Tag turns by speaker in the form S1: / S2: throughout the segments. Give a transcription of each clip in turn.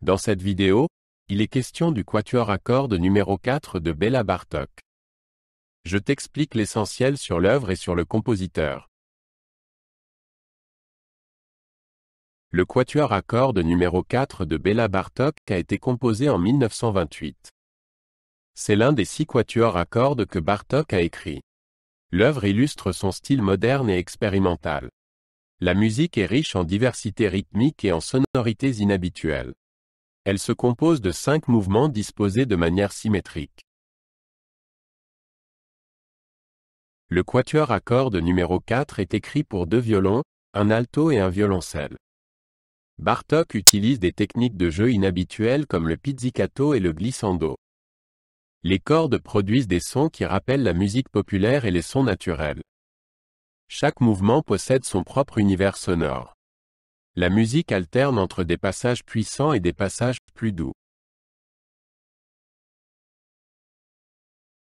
S1: Dans cette vidéo, il est question du quatuor à cordes numéro 4 de Béla Bartók. Je t'explique l'essentiel sur l'œuvre et sur le compositeur. Le quatuor à cordes numéro 4 de Béla Bartók a été composé en 1928. C'est l'un des 6 quatuors à cordes que Bartók a écrits. L'œuvre illustre son style moderne et expérimental. La musique est riche en diversité rythmique et en sonorités inhabituelles. Elle se compose de 5 mouvements disposés de manière symétrique. Le quatuor à cordes numéro 4 est écrit pour 2 violons, un alto et un violoncelle. Bartók utilise des techniques de jeu inhabituelles comme le pizzicato et le glissando. Les cordes produisent des sons qui rappellent la musique populaire et les sons naturels. Chaque mouvement possède son propre univers sonore. La musique alterne entre des passages puissants et des passages plus doux.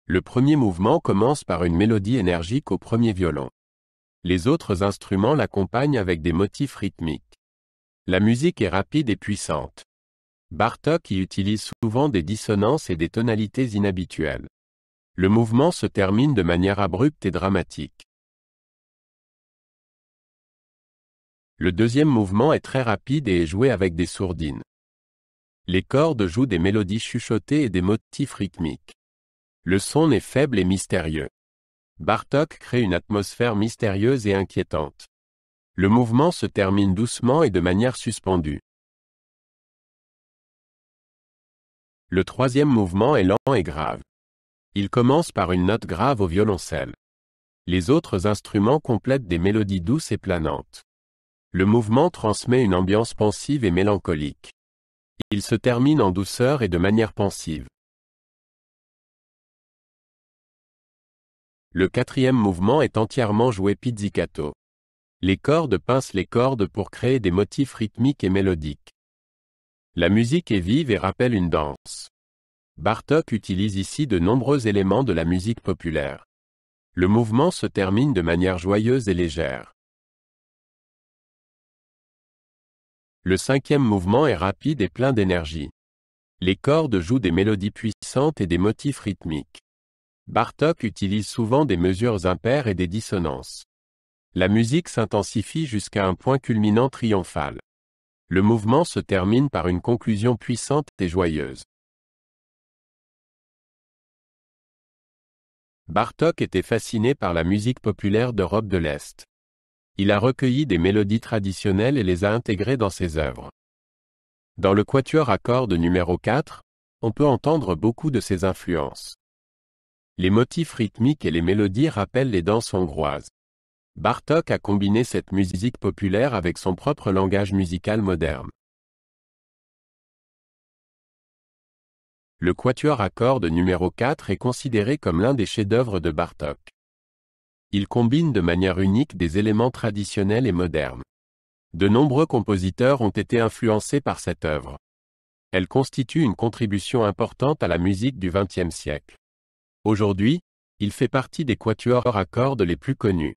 S1: Le premier mouvement commence par une mélodie énergique au premier violon. Les autres instruments l'accompagnent avec des motifs rythmiques. La musique est rapide et puissante. Bartók y utilise souvent des dissonances et des tonalités inhabituelles. Le mouvement se termine de manière abrupte et dramatique. Le deuxième mouvement est très rapide et est joué avec des sourdines. Les cordes jouent des mélodies chuchotées et des motifs rythmiques. Le son est faible et mystérieux. Bartók crée une atmosphère mystérieuse et inquiétante. Le mouvement se termine doucement et de manière suspendue. Le troisième mouvement est lent et grave. Il commence par une note grave au violoncelle. Les autres instruments complètent des mélodies douces et planantes. Le mouvement transmet une ambiance pensive et mélancolique. Il se termine en douceur et de manière pensive. Le quatrième mouvement est entièrement joué pizzicato. Les cordes pincent les cordes pour créer des motifs rythmiques et mélodiques. La musique est vive et rappelle une danse. Bartók utilise ici de nombreux éléments de la musique populaire. Le mouvement se termine de manière joyeuse et légère. Le cinquième mouvement est rapide et plein d'énergie. Les cordes jouent des mélodies puissantes et des motifs rythmiques. Bartók utilise souvent des mesures impaires et des dissonances. La musique s'intensifie jusqu'à un point culminant triomphal. Le mouvement se termine par une conclusion puissante et joyeuse. Bartók était fasciné par la musique populaire d'Europe de l'Est. Il a recueilli des mélodies traditionnelles et les a intégrées dans ses œuvres. Dans le quatuor à cordes numéro 4, on peut entendre beaucoup de ses influences. Les motifs rythmiques et les mélodies rappellent les danses hongroises. Bartók a combiné cette musique populaire avec son propre langage musical moderne. Le quatuor à cordes numéro 4 est considéré comme l'un des chefs-d'œuvre de Bartók. Il combine de manière unique des éléments traditionnels et modernes. De nombreux compositeurs ont été influencés par cette œuvre. Elle constitue une contribution importante à la musique du XXe siècle. Aujourd'hui, il fait partie des quatuors à cordes les plus connus.